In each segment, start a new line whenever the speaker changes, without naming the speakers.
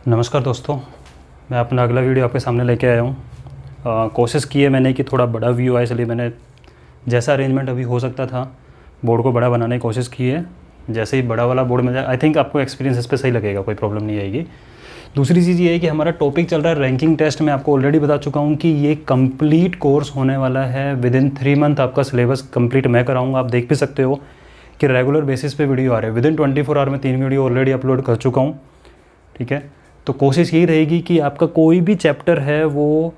नमस्कार दोस्तों, मैं अपना अगला वीडियो आपके सामने लेके आया हूँ। कोशिश की है मैंने कि थोड़ा बड़ा व्यू आए, इसलिए मैंने जैसा अरेंजमेंट अभी हो सकता था बोर्ड को बड़ा बनाने की कोशिश की है। जैसे ही बड़ा वाला बोर्ड मिल जाए, आई थिंक आपको एक्सपीरियंस इस पर सही लगेगा, कोई प्रॉब्लम नहीं आएगी। दूसरी चीज़ ये है कि हमारा टॉपिक चल रहा है रैंकिंग टेस्ट। मैं आपको ऑलरेडी बता चुका हूँ कि ये कंप्लीट कोर्स होने वाला है। विदिन 3 मंथ आपका सिलेबस कंप्लीट मैं कराऊँगा। आप देख भी सकते हो कि रेगुलर बेसिस पे वीडियो आ रहे हैं। विदिन 24 आवर में 3 वीडियो ऑलरेडी अपलोड कर चुका हूँ। ठीक है, तो कोशिश यही रहेगी कि आपका कोई भी चैप्टर है वो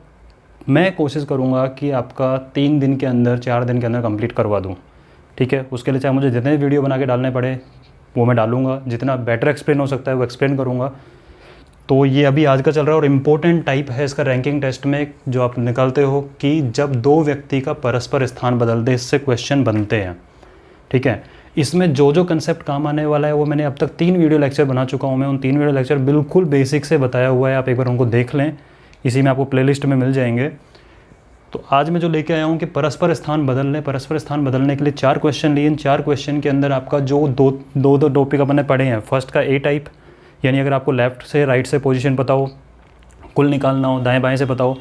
मैं कोशिश करूँगा कि आपका 3 दिन के अंदर 4 दिन के अंदर कंप्लीट करवा दूँ। ठीक है, उसके लिए चाहे मुझे जितने वीडियो बना के डालने पड़े वो मैं डालूँगा, जितना बेटर एक्सप्लेन हो सकता है वो एक्सप्लेन करूँगा। तो ये अभी आज का चल रहा है और इम्पोर्टेंट टाइप है इसका रैंकिंग टेस्ट में, जो आप निकालते हो कि जब 2 व्यक्ति का परस्पर स्थान बदल दे, इससे क्वेश्चन बनते हैं। ठीक है, इसमें जो जो कंसेप्ट काम आने वाला है वो मैंने अब तक 3 वीडियो लेक्चर बना चुका हूँ। मैं उन 3 वीडियो लेक्चर बिल्कुल बेसिक से बताया हुआ है, आप एक बार उनको देख लें, इसी में आपको प्लेलिस्ट में मिल जाएंगे। तो आज मैं जो लेके आया हूँ कि परस्पर स्थान बदलने, परस्पर स्थान बदलने के लिए 4 क्वेश्चन लिए। इन 4 क्वेश्चन के अंदर आपका जो दो टॉपिक अपने पढ़े हैं, फर्स्ट का ए टाइप, यानी अगर आपको लेफ्ट से राइट से पोजीशन पता हो, कुल निकालना हो, दाएं बाएं से पता हो,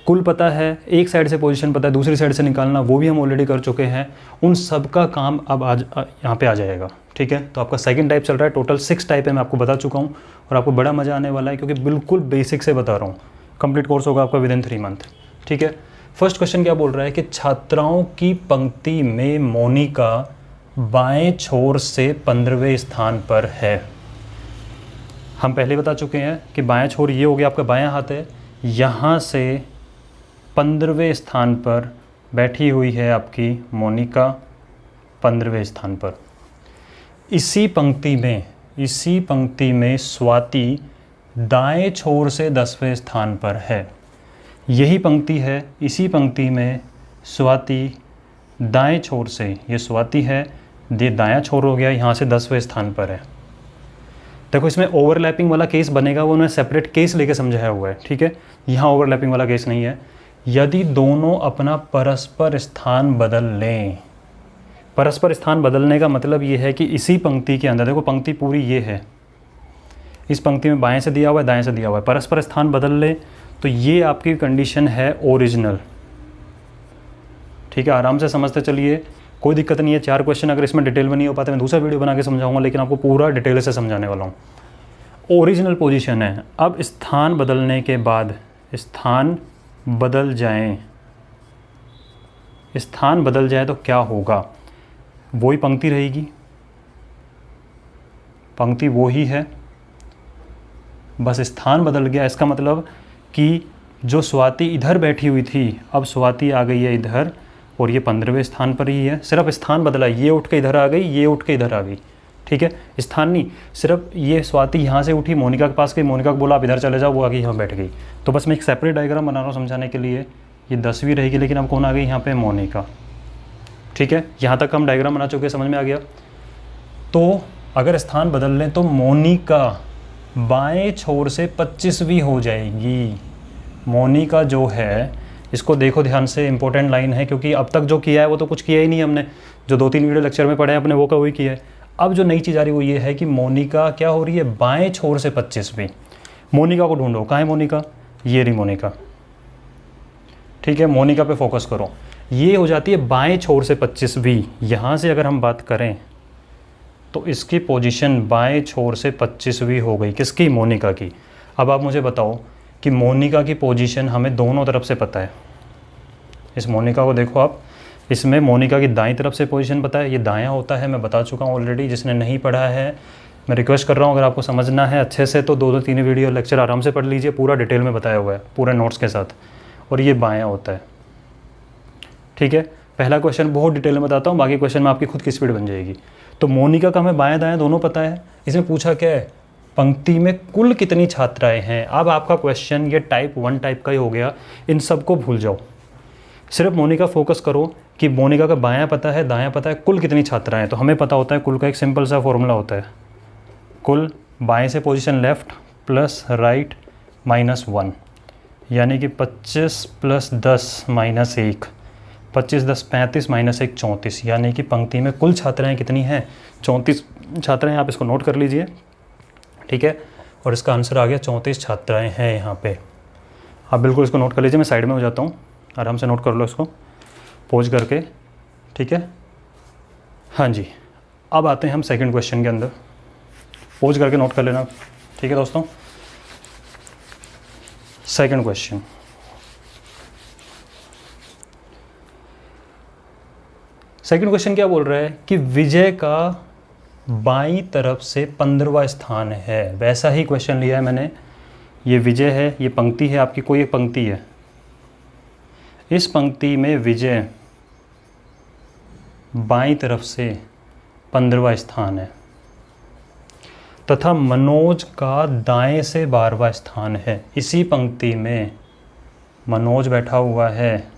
कुल पता है, एक साइड से पोजीशन पता है, दूसरी साइड से निकालना, वो भी हम ऑलरेडी कर चुके हैं। उन सब का काम अब आज यहाँ पे आ जाएगा। ठीक है, तो आपका सेकंड टाइप चल रहा है। टोटल 6 टाइप है, मैं आपको बता चुका हूँ और आपको बड़ा मज़ा आने वाला है क्योंकि बिल्कुल बेसिक से बता रहा हूँ। कंप्लीट कोर्स होगा आपका विदिन 3 मंथ। ठीक है, फर्स्ट क्वेश्चन क्या बोल रहा है कि छात्राओं की पंक्ति में मोनिका बाएँ छोर से 15वें स्थान पर है। हम पहले बता चुके हैं कि बायां छोर ये हो गया, आपका बायां हाथ है, यहाँ से 15वें स्थान पर बैठी हुई है आपकी मोनिका, 15वें स्थान पर। इसी पंक्ति में स्वाति दाएं छोर से 10वें स्थान पर है। यही पंक्ति है, इसी पंक्ति में स्वाति दाएं छोर से, ये स्वाति है, ये दायां छोर हो गया, यहाँ से 10वें स्थान पर है। देखो इसमें ओवरलैपिंग वाला केस बनेगा, वो उन्होंने सेपरेट केस लेके समझाया हुआ है। ठीक है, यहाँ ओवरलैपिंग वाला केस नहीं है। यदि दोनों अपना परस्पर स्थान बदल लें, परस्पर स्थान बदलने का मतलब ये है कि इसी पंक्ति के अंदर, देखो पंक्ति पूरी ये है, इस पंक्ति में बाएं से दिया हुआ है, दाएं से दिया हुआ है, परस्पर स्थान बदल ले तो ये आपकी कंडीशन है ओरिजिनल। ठीक है, आराम से समझते चलिए, कोई दिक्कत नहीं है। 4 क्वेश्चन अगर इसमें डिटेल में नहीं हो पाते मैं दूसरा वीडियो बना के समझाऊंगा, लेकिन आपको पूरा डिटेल से समझाने वाला हूँ। ओरिजिनल पोजीशन है। अब स्थान बदलने के बाद स्थान बदल जाए तो क्या होगा? वही पंक्ति रहेगी, पंक्ति वो ही है, बस स्थान बदल गया। इसका मतलब कि जो स्वाति इधर बैठी हुई थी, अब स्वाति आ गई है इधर और ये 15वें स्थान पर ही है। सिर्फ स्थान बदला, ये उठ के इधर आ गई, ये उठ के इधर आ गई। ठीक है, स्थान नहीं, सिर्फ ये स्वाति यहाँ से उठी, मोनिका के पास गई, मोनिका को बोला आप इधर चले जाओ, वो आ गई यहाँ बैठ गई। तो बस मैं एक सेपरेट डायग्राम बना रहा हूँ समझाने के लिए। ये 10वीं रहेगी, लेकिन अब कौन आ गई यहाँ पे? मोनिका। ठीक है, यहाँ तक हम डायग्राम बना चुके, समझ में आ गया। तो अगर स्थान बदल लें तो मोनिका बाएँ छोर से 25वीं हो जाएगी। मोनिका जो है, इसको देखो ध्यान से, इंपॉर्टेंट लाइन है, क्योंकि अब तक जो किया है वो तो कुछ किया ही नहीं हमने। जो 2-3 वीडियो लेक्चर में पढ़े हैं अपने, वो का वही किया है। अब जो नई चीज़ आ रही है वो ये है कि मोनिका क्या हो रही है? बाएं छोर से 25वीं। मोनिका को ढूंढो, कहाँ है मोनिका? ये रही मोनिका। ठीक है, मोनिका पे फोकस करो। ये हो जाती है बाएं छोर से 25वीं। यहाँ से अगर हम बात करें तो इसकी पोजीशन बाएं छोर से 25वीं हो गई। किसकी? मोनिका की। अब आप मुझे बताओ कि मोनिका की पोजीशन हमें दोनों तरफ से पता है। इस मोनिका को देखो आप, इसमें मोनिका की दाईं तरफ से पोजीशन पता है, ये दायां होता है, मैं बता चुका हूँ ऑलरेडी। जिसने नहीं पढ़ा है मैं रिक्वेस्ट कर रहा हूँ, अगर आपको समझना है अच्छे से तो 2-3 वीडियो लेक्चर आराम से पढ़ लीजिए, पूरा डिटेल में बताया हुआ है, पूरे नोट्स के साथ। और ये बायाँ होता है। ठीक है, पहला क्वेश्चन बहुत डिटेल में बताता हूँ, बाकी क्वेश्चन में आपकी खुद की स्पीड बन जाएगी। तो मोनिका का हमें बायां दायां दोनों पता है। इसमें पूछा क्या है? पंक्ति में कुल कितनी छात्राएं हैं। अब आपका क्वेश्चन ये टाइप 1 टाइप का ही हो गया, इन सबको भूल जाओ, सिर्फ मोनिका फोकस करो कि मोनिका का बायां पता है, दायां पता है, कुल कितनी छात्राएं हैं। तो हमें पता होता है कुल का एक सिंपल सा फॉर्मूला होता है, कुल बाएं से पोजीशन लेफ्ट प्लस राइट -1, यानी कि 25 + 10 - 1, 25 × 10 = 35 - 1 = 34, यानी कि पंक्ति में कुल छात्राएं कितनी हैं? 34 छात्राएं। आप इसको नोट कर लीजिए। ठीक है, और इसका आंसर आ गया 34 छात्राएँ हैं यहाँ पे। आप बिल्कुल इसको नोट कर लीजिए, मैं साइड में हो जाता हूँ, आराम से नोट कर लो इसको पोज करके, ठीक है। हाँ जी, अब आते हैं हम सेकंड क्वेश्चन के अंदर, पोज करके नोट कर लेना, ठीक है दोस्तों। सेकंड क्वेश्चन, सेकंड क्वेश्चन क्या बोल रहा है कि विजय का बाईं तरफ से 15वां स्थान है। वैसा ही क्वेश्चन लिया है मैंने, ये विजय है, ये पंक्ति है आपकी, कोई एक पंक्ति है, इस पंक्ति में विजय बाईं तरफ से 15वां स्थान है तथा मनोज का दाएं से 12वां स्थान है। इसी पंक्ति में मनोज बैठा हुआ है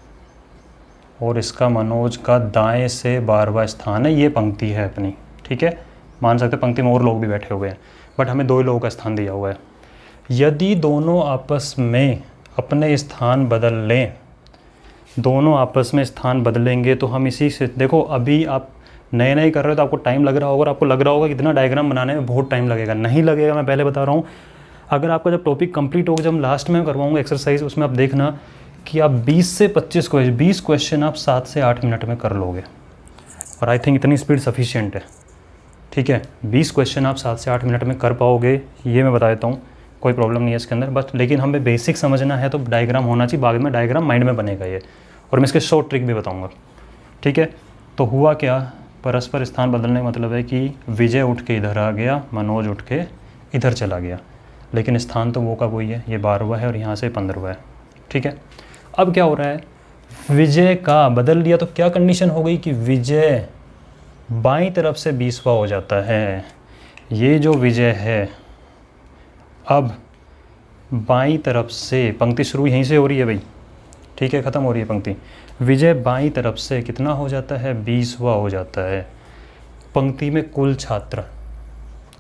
और इसका मनोज का दाएं से 12वां स्थान है, ये पंक्ति है अपनी, ठीक है। मान सकते पंक्ति में और लोग भी बैठे हुए हैं, बट हमें 2 लोगों का स्थान दिया हुआ है। यदि दोनों आपस में अपने स्थान बदल लें, दोनों आपस में स्थान बदलेंगे तो हम इसी से, देखो अभी आप नए नए कर रहे हो तो आपको टाइम लग रहा होगा और आपको लग रहा होगा कि इतना डायग्राम बनाने में बहुत टाइम लगेगा। नहीं लगेगा, मैं पहले बता रहा हूँ। अगर आपका जब टॉपिक कंप्लीट होगा, जब लास्ट में करवाऊंगा एक्सरसाइज, उसमें आप देखना कि आप 20 से 20 क्वेश्चन आप 7 से 8 मिनट में कर लोगे, और आई थिंक इतनी स्पीड सफिशिएंट है, ठीक है। 20 क्वेश्चन आप 7 से 8 मिनट में कर पाओगे, ये मैं बता देता हूँ, कोई प्रॉब्लम नहीं है इसके अंदर। बस लेकिन हमें बेसिक समझना है तो डायग्राम होना चाहिए, बाद में डायग्राम माइंड में बनेगा ये, और मैं इसके शॉर्ट ट्रिक भी बताऊँगा, ठीक है। तो हुआ क्या, परस्पर स्थान बदलने का मतलब है कि विजय उठ के इधर आ गया, मनोज उठ के इधर चला गया, लेकिन स्थान तो वो का वही है, ये 12वां है और यहाँ से 15वां है, ठीक है। अब क्या हो रहा है, विजय का बदल लिया तो क्या कंडीशन हो गई कि विजय बाईं तरफ से 20वां हो जाता है। ये जो विजय है अब बाईं तरफ से, पंक्ति शुरू यहीं से हो रही है भाई, ठीक है, ख़त्म हो रही है पंक्ति। विजय बाईं तरफ से कितना हो जाता है, 20वां हो जाता है। पंक्ति में कुल छात्र,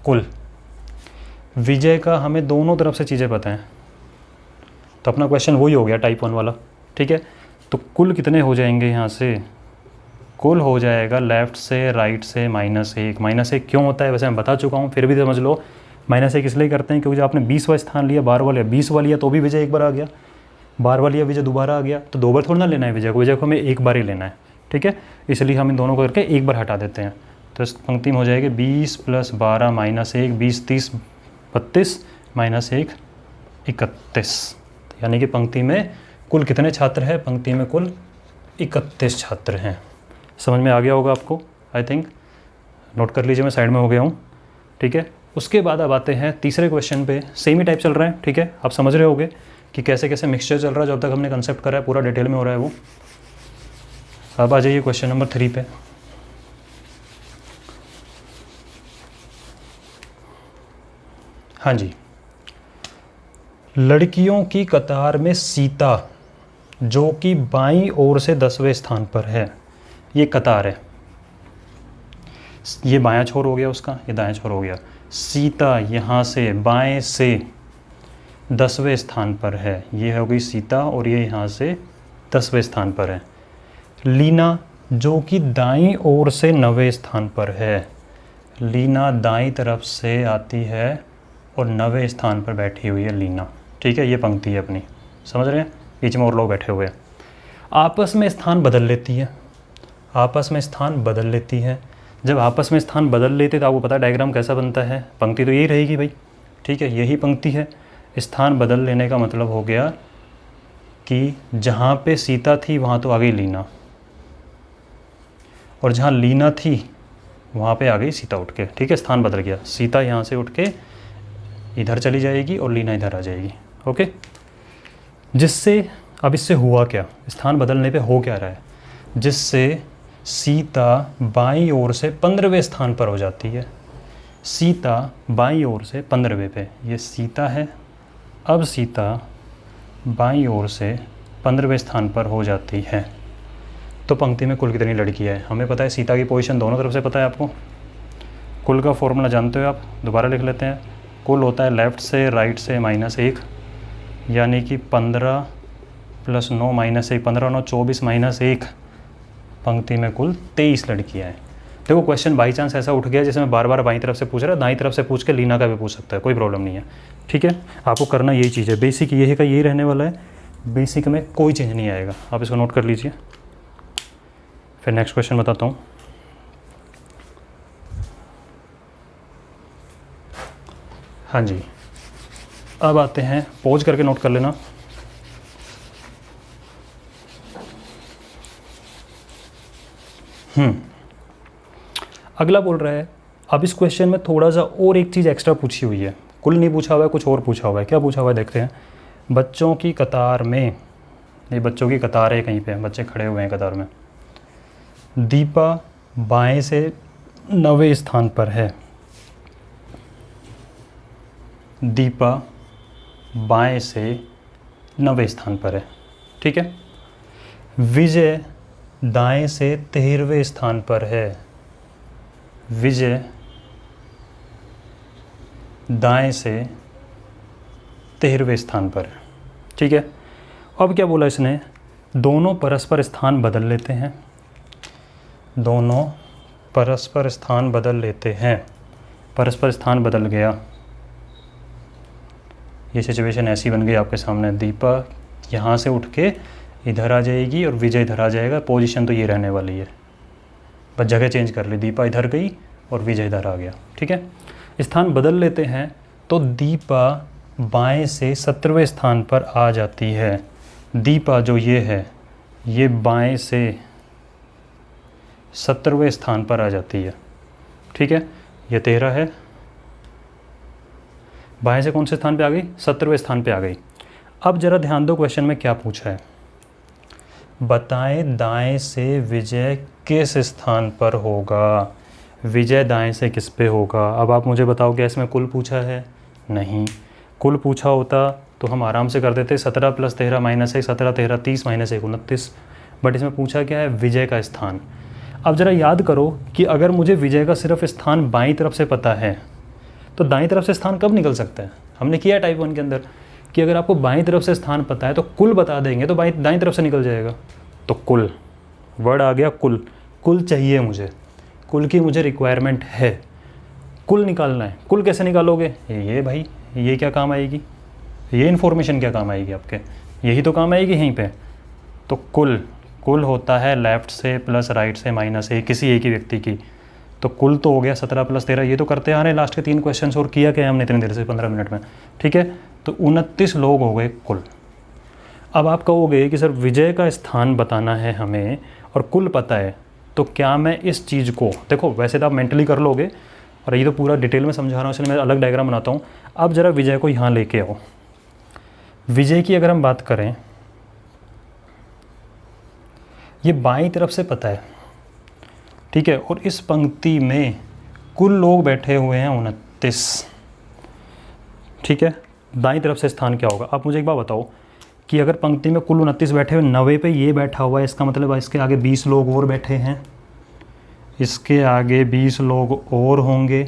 कुल विजय का हमें दोनों तरफ से चीज़ें पता हैं, तो अपना क्वेश्चन वही हो गया टाइप 1 वाला, ठीक है। तो कुल कितने हो जाएंगे यहाँ से, कुल हो जाएगा लेफ़्ट से राइट से -1। -1 क्यों होता है वैसे मैं बता चुका हूँ, फिर भी समझ लो। -1 इसलिए करते हैं क्योंकि जब आपने 20वां स्थान लिया, 12वां लिया, 20वां लिया तो भी विजय एक बार आ गया, 12वां लिया विजय दोबारा आ गया, तो 2 बार थोड़ा ना लेना है विजय को हमें एक बार ही लेना है, ठीक है। इसलिए हम इन दोनों को करके एक बार हटा देते हैं। तो इस पंक्ति में हो जाएगी 20 + 12 -1, 20 30 32 -1 31, यानी कि पंक्ति में कुल कितने छात्र हैं, पंक्ति में कुल 31 छात्र हैं। समझ में आ गया होगा आपको, आई थिंक। नोट कर लीजिए, मैं साइड में हो गया हूँ, ठीक है। उसके बाद अब आते हैं तीसरे क्वेश्चन पे, सेम ही टाइप चल रहा है, ठीक है। आप समझ रहे होगे कि कैसे कैसे मिक्सचर चल रहा है, जो अब तक हमने कंसेप्ट करा है पूरा डिटेल में हो रहा है वो। अब आ जाइए क्वेश्चन नंबर 3 पे। हाँ जी, लड़कियों की कतार में सीता जो कि बाईं ओर से 10वें स्थान पर है, ये कतार है, ये बायां छोर हो गया उसका, ये दायां छोर हो गया। सीता यहाँ से बाएं से 10वें स्थान पर है, ये हो गई सीता, और ये यहाँ से 10वें स्थान पर है। लीना जो कि दाईं ओर से 9वें स्थान पर है, लीना दाईं तरफ से आती है और 9वें स्थान पर बैठी हुई है लीना, ठीक है। ये पंक्ति है अपनी, समझ रहे हैं, बीच में और लोग बैठे हुए हैं। आपस में स्थान बदल लेती है, आपस में स्थान बदल लेती है। जब आपस में स्थान बदल लेते तो आपको पता है डायग्राम कैसा बनता है, पंक्ति तो यही रहेगी भाई, ठीक है, यही पंक्ति है। स्थान बदल लेने का मतलब हो गया कि जहाँ पे सीता थी वहाँ तो आ गई लीना, और जहाँ लीना थी वहाँ पे आ गई सीता उठ के, ठीक है। स्थान बदल गया, सीता यहाँ से उठ के इधर चली जाएगी और लीना इधर आ जाएगी, ओके। जिससे अब इससे हुआ क्या, स्थान बदलने पे हो क्या रहा है, जिससे सीता बाईं ओर से 15वें स्थान पर हो जाती है। सीता बाईं ओर से 15वें पे, ये सीता है, अब सीता बाईं ओर से 15वें स्थान पर हो जाती है। तो पंक्ति में कुल कितनी लड़कियाँ हैं, हमें पता है सीता की पोजीशन दोनों तरफ से पता है आपको। कुल का फॉर्मूला जानते हो आप, दोबारा लिख लेते हैं। कुल होता है लेफ़्ट से राइट से -1, यानी कि 15 + 9 -1, 15 9 24 -1, पंक्ति में कुल 23 लड़कियाँ हैं। देखो क्वेश्चन बाई चांस ऐसा उठ गया जैसे मैं बार बार बाई तरफ से पूछ रहा, दाई तरफ से पूछ के लीना का भी पूछ सकता है, कोई प्रॉब्लम नहीं है। ठीक है, आपको करना यही चीज़ है, बेसिक ये है का यही रहने वाला है, बेसिक में कोई चेंज नहीं आएगा, आप इसको नोट कर लीजिए। फिर नेक्स्ट क्वेश्चन बताता हूँ। हाँ जी, अब आते हैं, पॉज करके नोट कर लेना। अगला बोल रहा है, अब इस क्वेश्चन में थोड़ा सा और एक चीज़ एक्स्ट्रा पूछी हुई है, कुल नहीं पूछा हुआ है, कुछ और पूछा हुआ है। क्या पूछा हुआ है देखते हैं। बच्चों की कतार में, ये बच्चों की कतार है, कहीं पे बच्चे खड़े हुए हैं कतार में। दीपा बाएं से 9वें स्थान पर है। दीपा बाएं से 9वें स्थान पर है। ठीक है, विजय दाएं से 13वें स्थान पर है। विजय दाएं से 13वें स्थान पर है। ठीक है, अब क्या बोला इसने, दोनों परस्पर स्थान बदल लेते हैं। दोनों परस्पर स्थान बदल लेते हैं। परस्पर स्थान बदल गया, ये सिचुएशन ऐसी बन गई आपके सामने। दीपा यहाँ से उठ के इधर आ जाएगी और विजय इधर आ जाएगा, पोजीशन तो ये रहने वाली है, बस जगह चेंज कर ली, दीपा इधर गई और विजय इधर आ गया। ठीक है, स्थान बदल लेते हैं तो दीपा बाएं से 17वें स्थान पर आ जाती है। दीपा जो ये है, ये बाएं से 17वें स्थान पर आ जाती है। ठीक है, ये 13 है, बाएं से कौन से स्थान पे आ गई, 17वें स्थान पे आ गई। अब जरा ध्यान दो, क्वेश्चन में क्या पूछा है, बताएं दाएं से विजय किस स्थान पर होगा। विजय दाएं से किस पे होगा। अब आप मुझे बताओ, क्या इसमें कुल पूछा है, नहीं। कुल पूछा होता तो हम आराम से कर देते, 17 + 13 - 1, 17 13 30 - 1 29। बट इसमें पूछा क्या है, विजय का स्थान। अब ज़रा याद करो कि अगर मुझे विजय का सिर्फ स्थान बाईं तरफ से पता है तो दाईं तरफ से स्थान कब निकल सकता है। हमने किया टाइप 1 के अंदर कि अगर आपको बाईं तरफ से स्थान पता है तो कुल बता देंगे तो दाईं तरफ से निकल जाएगा। तो कुल, वर्ड आ गया कुल। कुल चाहिए मुझे, कुल की मुझे रिक्वायरमेंट है, कुल निकालना है। कुल कैसे निकालोगे, ये भाई, ये क्या काम आएगी, ये इन्फॉर्मेशन क्या काम आएगी आपके, यही तो काम आएगी यहीं पे। तो कुल, कुल होता है लेफ़्ट से प्लस राइट से माइनस एक, किसी एक ही व्यक्ति की। तो कुल तो हो गया 17 + 13, ये तो करते आ रहे हैं लास्ट के 3 क्वेश्चन और किया क्या हमने इतनी देर से 15 मिनट में। ठीक है, तो 29 लोग हो गए कुल। अब आप कहोगे कि सर विजय का स्थान बताना है हमें और कुल पता है, तो क्या मैं इस चीज़ को, देखो वैसे तो आप मेंटली कर लोगे और ये तो पूरा डिटेल में समझा रहा हूँ, इसलिए मैं अलग डायग्राम बनाता हूँ। अब ज़रा विजय को यहाँ लेके आओ। विजय की अगर हम बात करें, ये बाईं तरफ से पता है, ठीक है, और इस पंक्ति में कुल लोग बैठे हुए हैं 29। ठीक है, दाईं तरफ से स्थान क्या होगा। आप मुझे एक बात बताओ कि अगर पंक्ति में कुल 29 बैठे हुए, 90 पे ये बैठा हुआ है, इसका मतलब इसके आगे 20 लोग और बैठे हैं, इसके आगे 20 लोग और होंगे,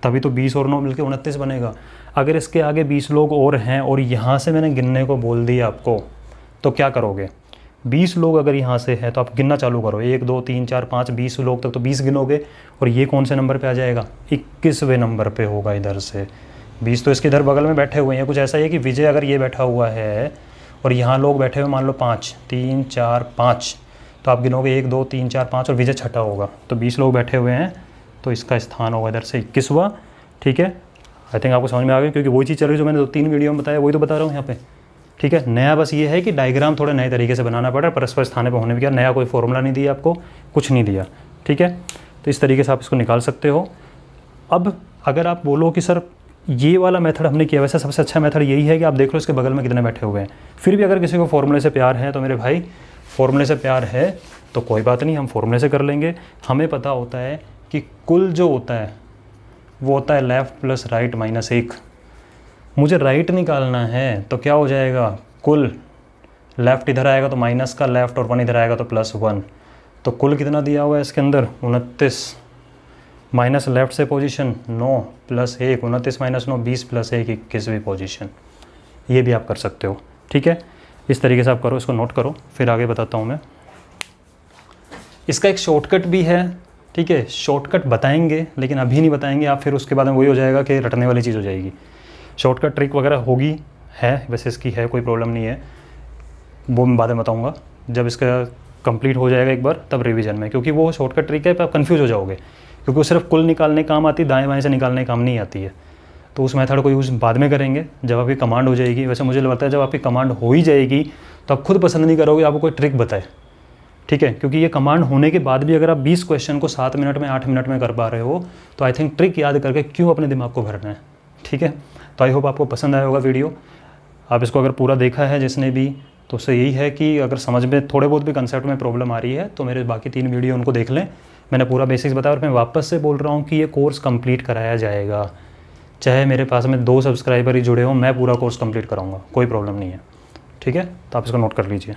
तभी तो 20 और 9 मिलके 29 बनेगा। अगर इसके आगे 20 लोग और हैं और यहाँ से मैंने गिनने को बोल दिया आपको, तो क्या करोगे, 20 लोग अगर यहाँ से है तो आप गिनना चालू करो, 1 2 3 4 5 20 लोग तक तो 20 गिनोगे। और ये कौन से नंबर पे आ जाएगा, 21वें नंबर पे होगा इधर से। 20 तो इसके इधर बगल में बैठे हुए हैं। कुछ ऐसा ही है कि विजय अगर ये बैठा हुआ है और यहाँ लोग बैठे हुए मान लो 5 3 4 5, तो आप गिनोगे 1 2 3 4 5 और विजय छठा होगा, तो 20 लोग बैठे हुए हैं, तो इसका स्थान होगा इधर से 21वां। ठीक है, आई थिंक आपको समझ में आ गया, क्योंकि वही चीज़ चल रही है जो मैंने 2-3 वीडियो में बताया, वही तो बता रहा हूँ यहाँ पे। ठीक है, नया बस ये है कि डायग्राम थोड़े नए तरीके से बनाना पड़ा, परस्पर स्थान पे होने भी क्या, नया कोई फॉर्मूला नहीं दिया आपको, कुछ नहीं दिया। ठीक है, तो इस तरीके से आप इसको निकाल सकते हो। अब अगर आप बोलो कि सर ये वाला मेथड हमने किया, वैसे सबसे अच्छा मेथड यही है कि आप देख लो इसके बगल में कितने बैठे हुए हैं। फिर भी अगर किसी को फॉर्मूले से प्यार है तो मेरे भाई, फॉर्मूले से प्यार है तो कोई बात नहीं, हम फॉर्मूले से कर लेंगे। हमें पता होता है कि कुल जो होता है वो होता है लेफ़्ट प्लस राइट माइनस 1। मुझे राइट निकालना है तो क्या हो जाएगा, कुल लेफ़्ट इधर आएगा तो माइनस का लेफ़्ट और 1 इधर आएगा तो +1। तो कुल कितना दिया हुआ है इसके अंदर, 29, माइनस लेफ़्ट से पोजीशन 9 + 1, 29 - 9 20 + 1 21वीं पोजीशन। ये भी आप कर सकते हो। ठीक है, इस तरीके से आप करो, इसको नोट करो, फिर आगे बताता हूँ मैं। इसका एक शॉर्टकट भी है ठीक है। शॉर्टकट बताएंगे लेकिन अभी नहीं बताएंगे, आप फिर उसके बाद में वही हो जाएगा कि रटने वाली चीज़ हो जाएगी। शॉर्टकट ट्रिक वगैरह होगी, है वैसे इसकी है, कोई प्रॉब्लम नहीं है, वो मैं बाद में बताऊँगा जब इसका कंप्लीट हो जाएगा एक बार, तब रिवीजन में, क्योंकि वो शॉर्टकट ट्रिक है पर आप कन्फ्यूज़ हो जाओगे, क्योंकि वो सिर्फ कुल निकालने काम आती है, दाएँ बाएँ से निकालने काम नहीं आती है। तो उस मेथड को यूज़ बाद में करेंगे जब आपकी कमांड हो जाएगी। वैसे मुझे लगता है जब आपकी कमांड हो ही जाएगी तो आप खुद पसंद नहीं करोगे आपको कोई ट्रिक बताए, ठीक है, क्योंकि ये कमांड होने के बाद भी अगर आप 20 क्वेश्चन को 7 मिनट में 8 मिनट में कर पा रहे हो तो आई थिंक ट्रिक याद करके क्यों अपने दिमाग को भरना है, ठीक है। तो आई होप आपको पसंद आया होगा वीडियो। आप इसको अगर पूरा देखा है जिसने भी, तो उससे यही है कि अगर समझ में थोड़े बहुत भी कंसेप्ट में प्रॉब्लम आ रही है तो मेरे बाकी 3 वीडियो उनको देख लें। मैंने पूरा बेसिक्स बताया और मैं वापस से बोल रहा हूँ कि ये कोर्स कंप्लीट कराया जाएगा, चाहे मेरे पास में 2 सब्सक्राइबर ही जुड़े हों, मैं पूरा कोर्स कंप्लीट कराऊंगा, कोई प्रॉब्लम नहीं है, ठीक है। तो आप इसको नोट कर लीजिए।